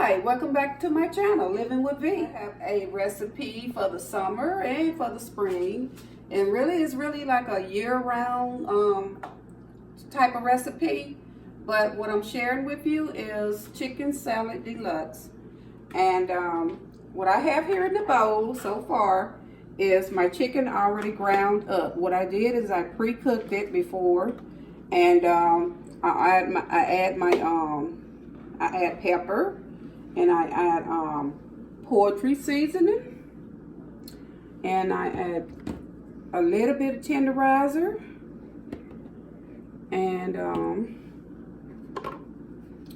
Hi, welcome back to my channel, Living with V. I have a recipe for the summer and for the spring. And really, it's really like a year-round type of recipe. But what I'm sharing with you is chicken salad deluxe. And what I have here in the bowl so far is my chicken already ground up. What I did is I pre-cooked it before, and I add pepper, and I add poultry seasoning, and I add a little bit of tenderizer, and a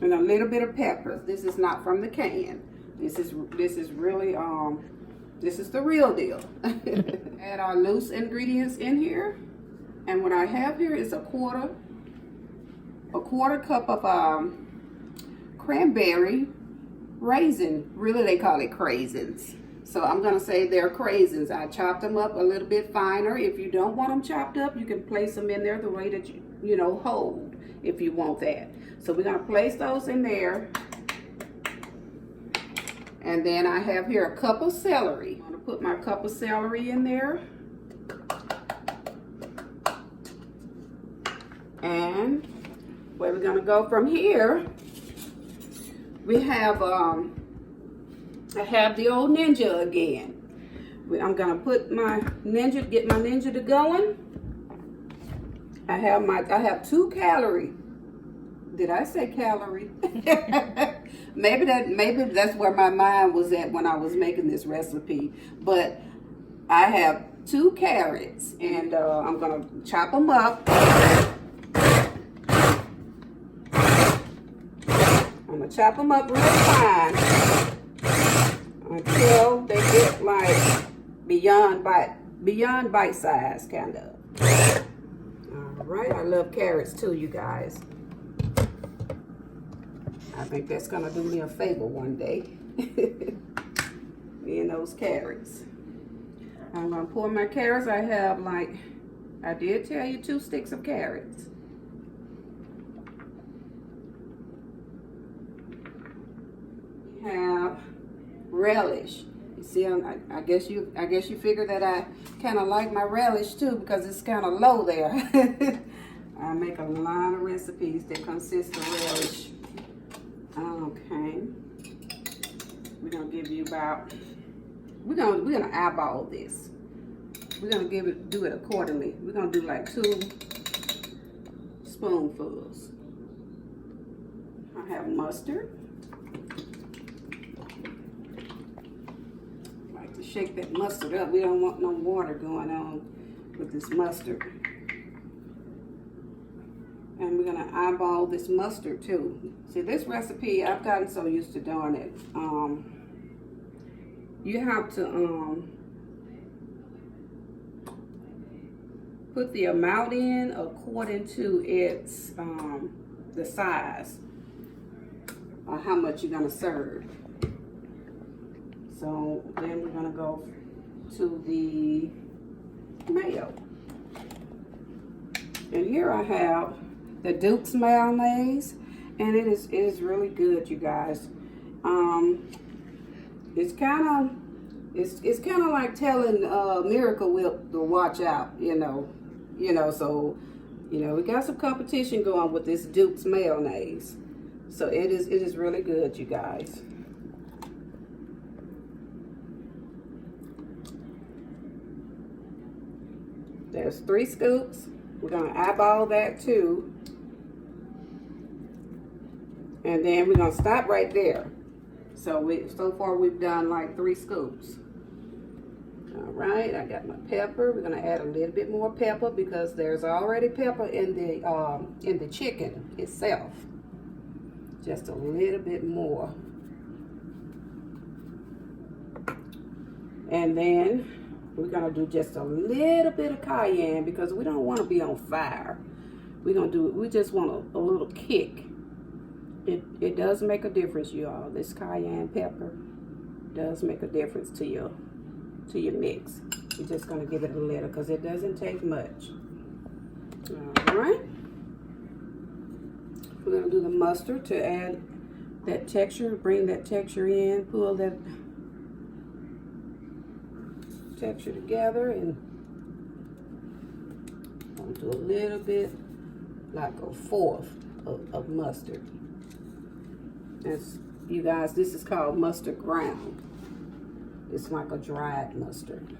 little bit of peppers. This is not from the can. This is really this is the real deal. Add our loose ingredients in here, and what I have here is a quarter cup of cranberry raisin. Really, they call it craisins. So I'm gonna say they're craisins. I chopped them up a little bit finer. If you don't want them chopped up, you can place them in there the way that you know, hold, if you want that. So we're gonna place those in there. And then I have here a cup of celery. I'm gonna put my cup of celery in there. And where we're gonna go from here, we have I have the old Ninja again. I'm gonna put my Ninja, get my Ninja to going. I have 2 calorie. Did I say calorie? maybe that's where my mind was at when I was making this recipe. But I have 2 carrots, and I'm gonna chop them up. I'm gonna chop them up real fine until they get like beyond bite size, kind of. All right, I love carrots too, you guys. I think that's gonna do me a favor one day. Me and those carrots. I'm gonna pour my carrots. I have, like I did tell you, 2 sticks of carrots. Have relish. You see, I guess you figure that I kind of like my relish too, because it's kind of low there. I make a lot of recipes that consist of relish. Okay, we're gonna give you about. We're gonna eyeball this. We're gonna do it accordingly. We're gonna do like 2 spoonfuls. I have mustard. Shake that mustard up. We don't want no water going on with this mustard. And we're gonna eyeball this mustard too. See, this recipe, I've gotten so used to doing it. You have to put the amount in according to its the size or how much you're gonna serve. So then we're gonna go to the mayo. And here I have the Deluxe mayonnaise, and it is really good, you guys. It's kind of like telling Miracle Whip to watch out, you know. So we got some competition going with this Deluxe mayonnaise. So it is really good, you guys. There's 3 scoops. We're gonna eyeball that too. And then we're gonna stop right there. So far we've done like 3 scoops. All right, I got my pepper. We're gonna add a little bit more pepper because there's already pepper in the chicken itself. Just a little bit more. And then we're gonna do just a little bit of cayenne because we don't want to be on fire. We just want a little kick. It does make a difference, y'all. This cayenne pepper does make a difference to your mix. We're just gonna give it a little because it doesn't take much. All right. We're gonna do the mustard to add that texture, bring that texture in, pull that texture together, and I'll do a little bit, like a fourth of mustard. That's, you guys, this is called mustard ground. It's like a dried mustard.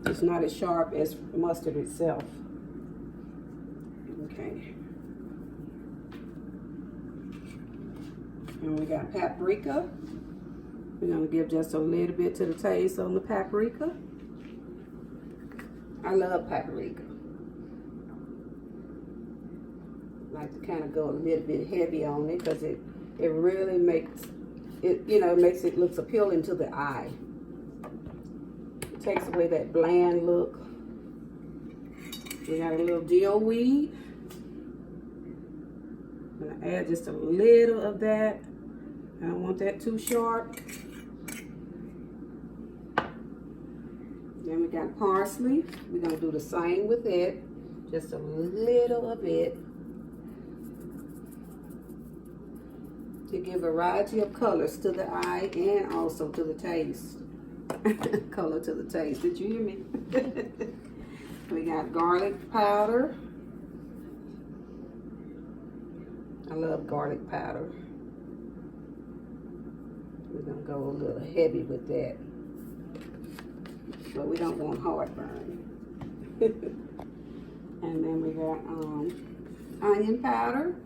It's not as sharp as mustard itself. Okay. And we got paprika. We're gonna give just a little bit to the taste on the paprika. I love paprika. I like to kind of go a little bit heavy on it because it really makes it, you know, makes it look appealing to the eye. It takes away that bland look. We got a little dill weed. I'm gonna add just a little of that. I don't want that too sharp. Then we got parsley. We're gonna do the same with it. Just a little of it. To give a variety of colors to the eye and also to the taste. Color to the taste. Did you hear me? We got garlic powder. I love garlic powder. We're gonna go a little heavy with that, but we don't want heartburn. And then we got onion powder.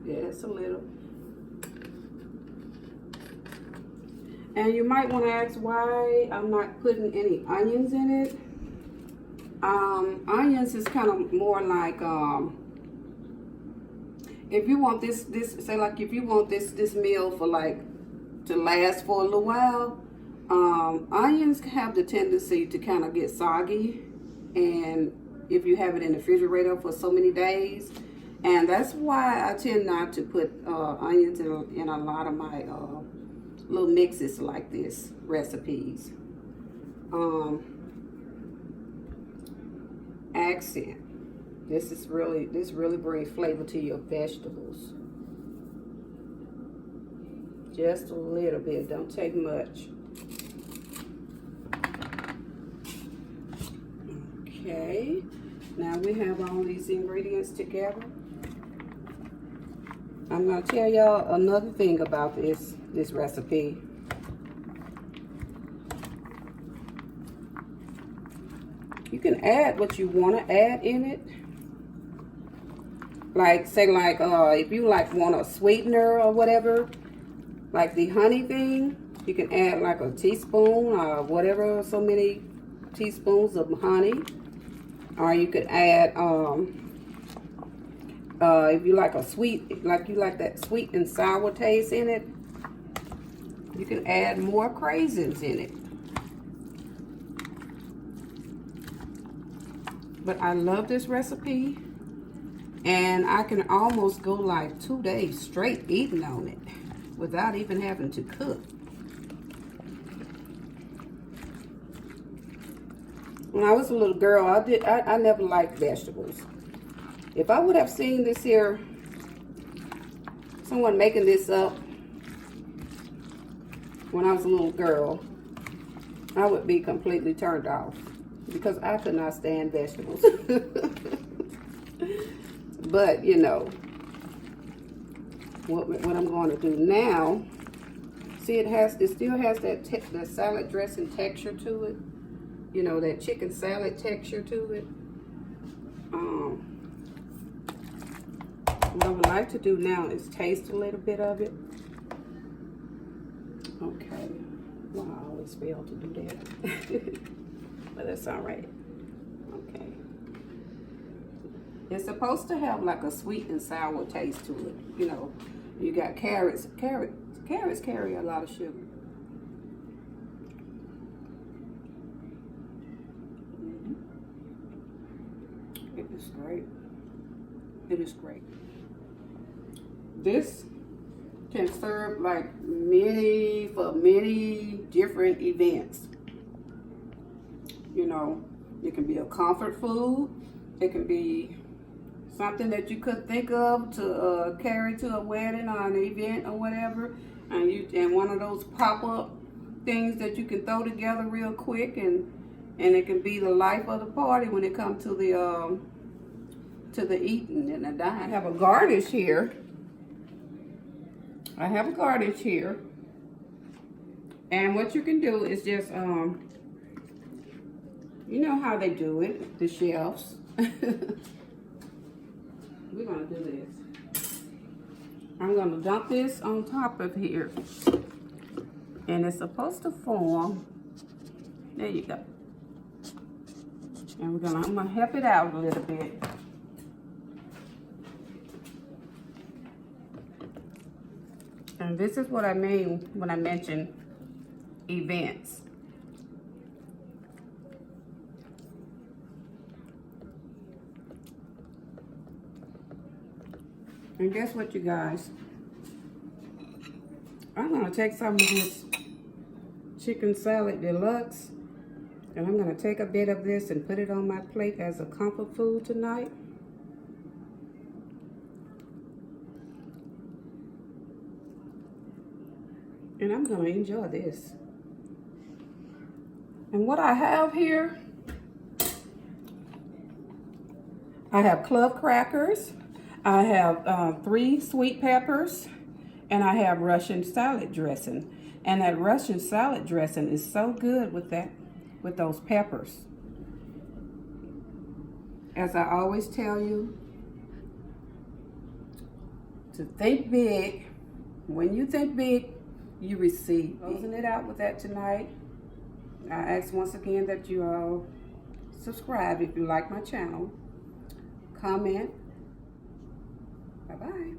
Yes, a little. And you might want to ask why I'm not putting any onions in it. Onions is kind of more like if you want this say like if you want this meal for like to last for a little while, onions have the tendency to kind of get soggy, and if you have it in the refrigerator for so many days. And that's why I tend not to put onions in a lot of my little mixes like this, recipes. Accent. This really brings flavor to your vegetables. Just a little bit, don't take much. Okay, now we have all these ingredients together. I'm gonna tell y'all another thing about this recipe. You can add what you want to add in it. Like say like if you like want a sweetener or whatever, like the honey thing, you can add like a teaspoon or whatever, so many teaspoons of honey. Or you could add if you like a sweet, like you like that sweet and sour taste in it, you can add more craisins in it. But I love this recipe, and I can almost go like 2 days straight eating on it without even having to cook. When I was a little girl, I never liked vegetables. If I would have seen this here, someone making this up when I was a little girl, I would be completely turned off because I could not stand vegetables. But you know, what I'm going to do now, see it still has that salad dressing texture to it. You know, that chicken salad texture to it. What I would like to do now is taste a little bit of it. Okay. Well, I always fail to do that. But that's all right. Okay. It's supposed to have like a sweet and sour taste to it. You know, you got carrots. Carrots carry a lot of sugar. It is great. It is great. This can serve like for many different events. You know, it can be a comfort food. It can be something that you could think of to carry to a wedding or an event or whatever, and one of those pop-up things that you can throw together real quick, and it can be the life of the party when it comes to the eating and the dining. I have a garnish here. And what you can do is just you know how they do it, the chefs. We're gonna do this. I'm gonna dump this on top of here. And it's supposed to form. There you go. And I'm gonna help it out a little bit. And this is what I mean when I mention events. And guess what, you guys? I'm gonna take some of this chicken salad deluxe, and I'm gonna take a bit of this and put it on my plate as a comfort food tonight. And I'm gonna enjoy this. And what I have here, I have club crackers, I have 3 sweet peppers, and I have Russian salad dressing. And that Russian salad dressing is so good with those peppers. As I always tell you, to think big. When you think big, you receive. Closing it out with that tonight. I ask once again that you all subscribe if you like my channel. Comment. Bye-bye.